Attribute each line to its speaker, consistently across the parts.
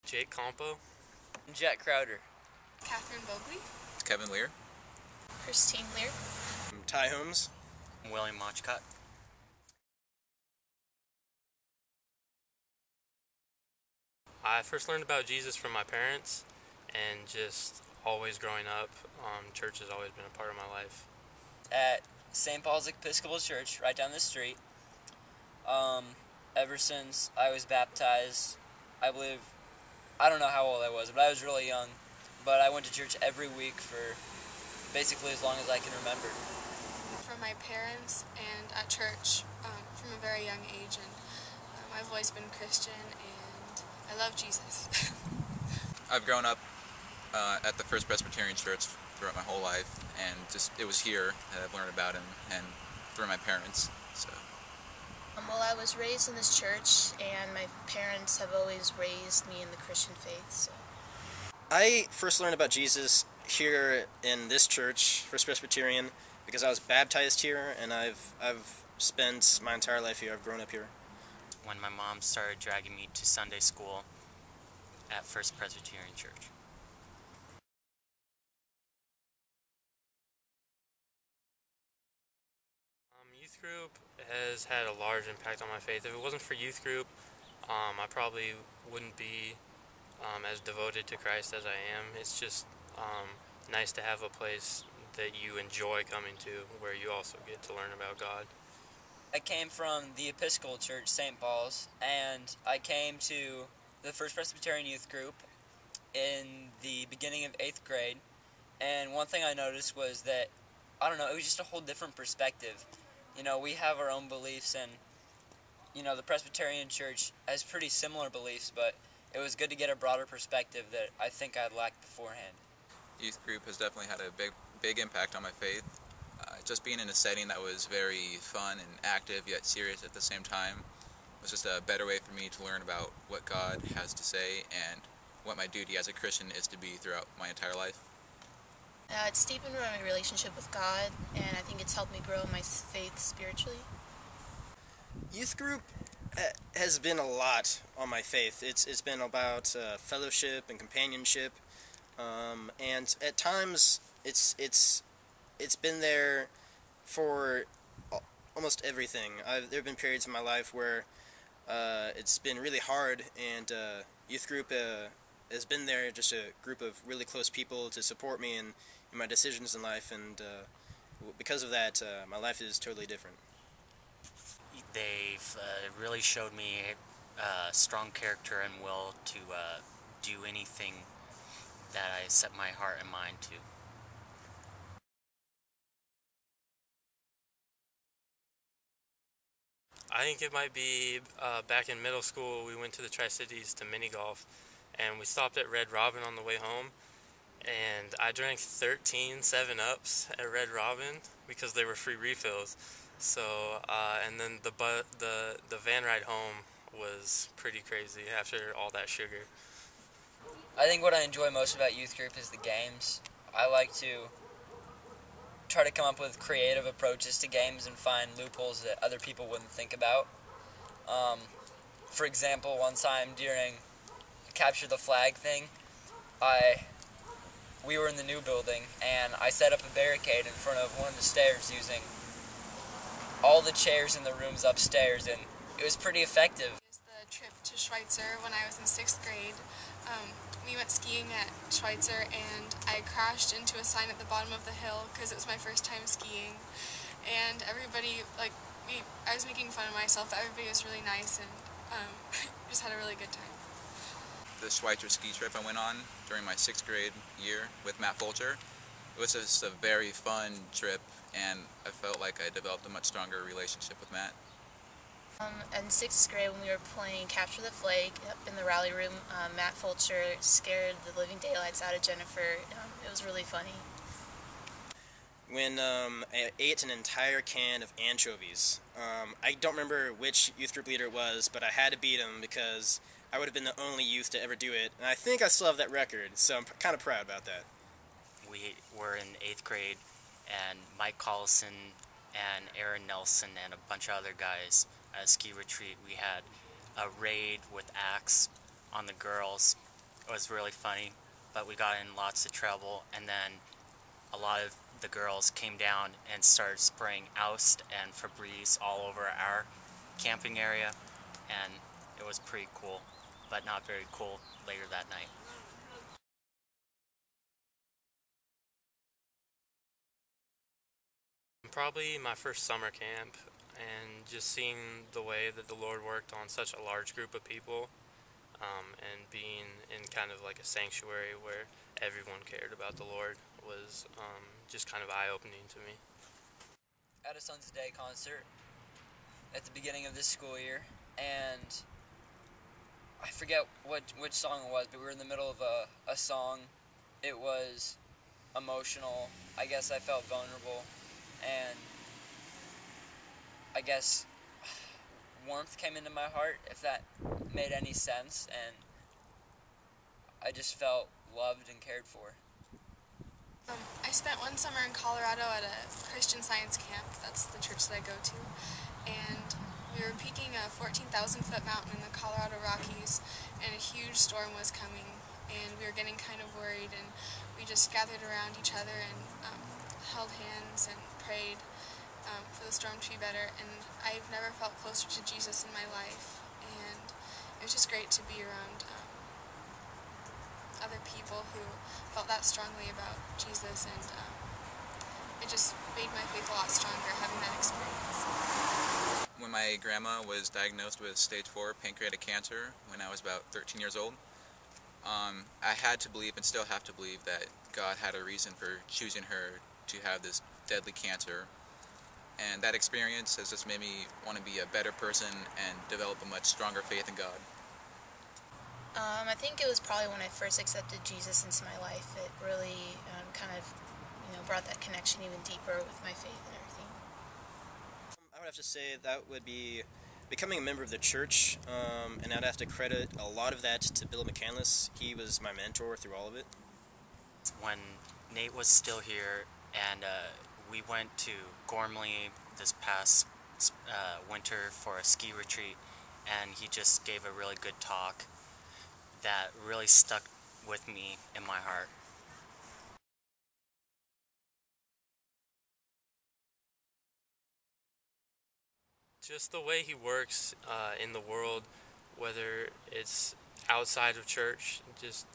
Speaker 1: Jake Compo.
Speaker 2: Jack Crowder.
Speaker 3: Catherine Bogley.
Speaker 4: Kevin Lear.
Speaker 5: Christine Lear.
Speaker 6: Ty Holmes.
Speaker 7: William Mochcott.
Speaker 1: I first learned about Jesus from my parents, and just always growing up, church has always been a part of my life.
Speaker 2: At St. Paul's Episcopal Church, right down the street. Ever since I was baptized, I don't know how old I was, but I was really young. But I went to church every week for basically as long as I can remember.
Speaker 3: From my parents and at church from a very young age, and I've always been Christian, and I love Jesus.
Speaker 4: I've grown up at the First Presbyterian Church throughout my whole life, and it was here that I've learned about him, and through my parents. So.
Speaker 5: Well, I was raised in this church, and my parents have always raised me in the Christian faith. So.
Speaker 6: I first learned about Jesus here in this church, First Presbyterian, because I was baptized here, and I've spent my entire life here. I've grown up here.
Speaker 7: When my mom started dragging me to Sunday school at First Presbyterian Church.
Speaker 1: Youth group has had a large impact on my faith. If it wasn't for youth group, I probably wouldn't be as devoted to Christ as I am. It's just nice to have a place that you enjoy coming to, where you also get to learn about God.
Speaker 2: I came from the Episcopal Church, St. Paul's, and I came to the First Presbyterian Youth Group in the beginning of 8th grade, and one thing I noticed was that, it was just a whole different perspective. You know, we have our own beliefs, and, the Presbyterian Church has pretty similar beliefs, but it was good to get a broader perspective that I think I'd lacked beforehand.
Speaker 4: Youth group has definitely had a big impact on my faith. Just being in a setting that was very fun and active yet serious at the same time was just a better way for me to learn about what God has to say and what my duty as a Christian is to be throughout my entire life.
Speaker 5: It's deepened my relationship with God, and I think it's helped me grow in my faith spiritually.
Speaker 6: Youth group has been a lot on my faith. It's been about fellowship and companionship, and at times it's been there for almost everything. There have been periods in my life where it's been really hard, and youth group has been there, just a group of really close people to support me in my decisions in life, and because of that, my life is totally different.
Speaker 7: They've really showed me strong character and will to do anything that I set my heart and mind to.
Speaker 1: I think it might be back in middle school. We went to the Tri-Cities to mini golf, and we stopped at Red Robin on the way home, and I drank 13 7-Ups at Red Robin because they were free refills. So and then the van ride home was pretty crazy after all that sugar.
Speaker 2: I think what I enjoy most about youth group is the games. I like to try to come up with creative approaches to games and find loopholes that other people wouldn't think about. For example, one time during Capture the Flag thing, we were in the new building, and I set up a barricade in front of one of the stairs using all the chairs in the rooms upstairs, and it was pretty effective.
Speaker 3: It was the trip to Schweitzer when I was in 6th grade. We went skiing at Schweitzer, and I crashed into a sign at the bottom of the hill because it was my first time skiing. And everybody, I was making fun of myself, but everybody was really nice, and just had a really good time.
Speaker 4: The Schweitzer ski trip I went on during my 6th grade year with Matt Fulcher, it was just a very fun trip, and I felt like I developed a much stronger relationship with Matt.
Speaker 5: In 6th grade, when we were playing Capture the Flag up in the rally room, Matt Fulcher scared the living daylights out of Jennifer. It was really funny.
Speaker 6: When I ate an entire can of anchovies. I don't remember which youth group leader it was, but I had to beat him because I would have been the only youth to ever do it. And I think I still have that record, so I'm kind of proud about that.
Speaker 7: We were in 8th grade, and Mike Collison and Aaron Nelson and a bunch of other guys at a ski retreat, we had a raid with axe on the girls, It was really funny, but we got in lots of trouble, and then a lot of the girls came down and started spraying Oust and Febreze all over our camping area, and it was pretty cool, but not very cool later that night.
Speaker 1: Probably my first summer camp, and just seeing the way that the Lord worked on such a large group of people, and being in kind of like a sanctuary where everyone cared about the Lord was just kind of eye-opening to me.
Speaker 2: At a Sons of Day concert at the beginning of this school year, and I forget which song it was, but we were in the middle of a song. It was emotional. I guess I felt vulnerable, and I guess warmth came into my heart, if that made any sense, and I just felt loved and cared for.
Speaker 3: I spent one summer in Colorado at a Christian Science camp. That's the church that I go to. And we were peaking a 14,000-foot mountain in the Colorado Rockies, and a huge storm was coming, and we were getting kind of worried, and we just gathered around each other and held hands and prayed for the storm to be better. And I've never felt closer to Jesus in my life, and it was just great to be around other people who felt that strongly about Jesus, and it just made my faith a lot stronger having that experience.
Speaker 4: When my grandma was diagnosed with stage 4 pancreatic cancer when I was about 13 years old, I had to believe, and still have to believe, that God had a reason for choosing her to have this deadly cancer. And that experience has just made me want to be a better person and develop a much stronger faith in God.
Speaker 5: I think it was probably when I first accepted Jesus into my life. It really kind of, brought that connection even deeper with my faith and everything.
Speaker 6: I would have to say that would be becoming a member of the church, and I'd have to credit a lot of that to Bill McCandless. He was my mentor through all of it.
Speaker 7: When Nate was still here, and we went to Gormley this past winter for a ski retreat, and he just gave a really good talk that really stuck with me in my heart.
Speaker 1: Just the way he works in the world, whether it's outside of church, just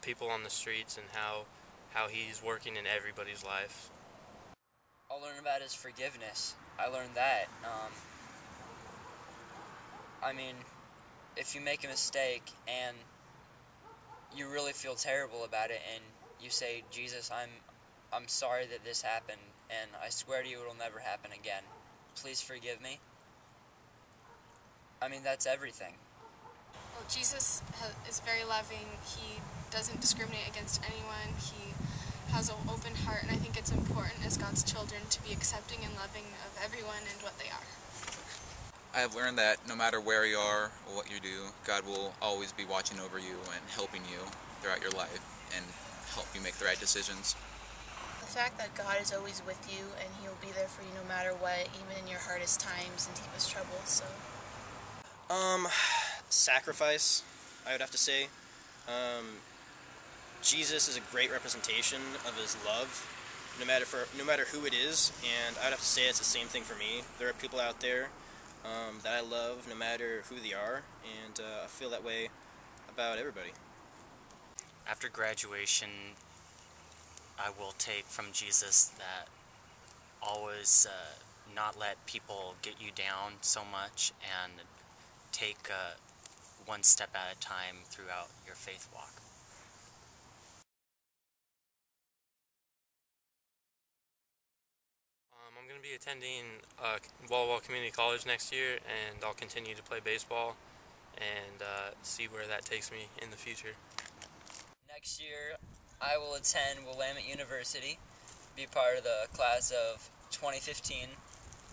Speaker 1: people on the streets, and how he's working in everybody's life.
Speaker 2: I'll learn about his forgiveness. I learned that. If you make a mistake and you really feel terrible about it, and you say, Jesus, I'm sorry that this happened, and I swear to you it'll never happen again. Please forgive me. That's everything.
Speaker 3: Well, Jesus is very loving. He doesn't discriminate against anyone. He has an open heart, and I think it's important as God's children to be accepting and loving of everyone and what they are.
Speaker 4: I have learned that no matter where you are or what you do, God will always be watching over you and helping you throughout your life and help you make the right decisions.
Speaker 5: The fact that God is always with you and He'll be there for you no matter what, even in your hardest times and deepest troubles. So,
Speaker 6: Sacrifice, I would have to say. Jesus is a great representation of His love, no matter who it is, and I would have to say it's the same thing for me. There are people out there that I love no matter who they are, and I feel that way about everybody.
Speaker 7: After graduation, I will take from Jesus that always not let people get you down so much, and take one step at a time throughout your faith walk.
Speaker 1: I'm going to be attending Walla Walla Community College next year, and I'll continue to play baseball and see where that takes me in the future.
Speaker 2: Next year, I will attend Willamette University, be part of the class of 2015.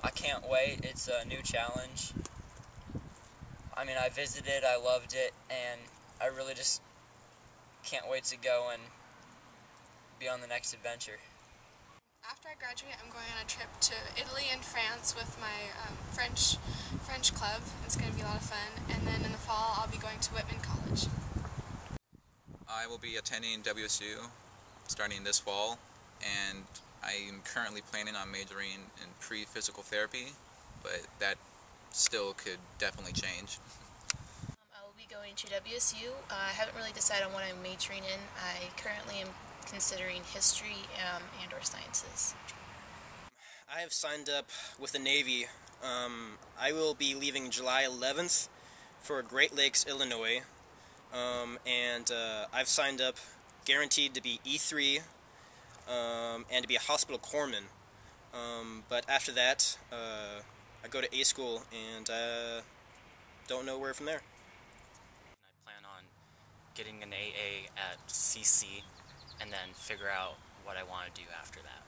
Speaker 2: I can't wait. It's a new challenge. I visited, I loved it, and I really just can't wait to go and be on the next adventure.
Speaker 3: After I graduate, I'm going on a trip to Italy and France with my French club. It's going to be a lot of fun. And then in the fall, I'll be going to Whitman College.
Speaker 4: I will be attending WSU starting this fall, and I am currently planning on majoring in pre-physical therapy, but that still could definitely change.
Speaker 5: I will be going to WSU. I haven't really decided on what I'm majoring in. I currently am considering history and or sciences.
Speaker 6: I have signed up with the Navy. I will be leaving July 11th for Great Lakes, Illinois, and I've signed up guaranteed to be E3 and to be a hospital corpsman. But after that, I go to A school and don't know where from there.
Speaker 7: I plan on getting an AA at CC and then figure out what I want to do after that.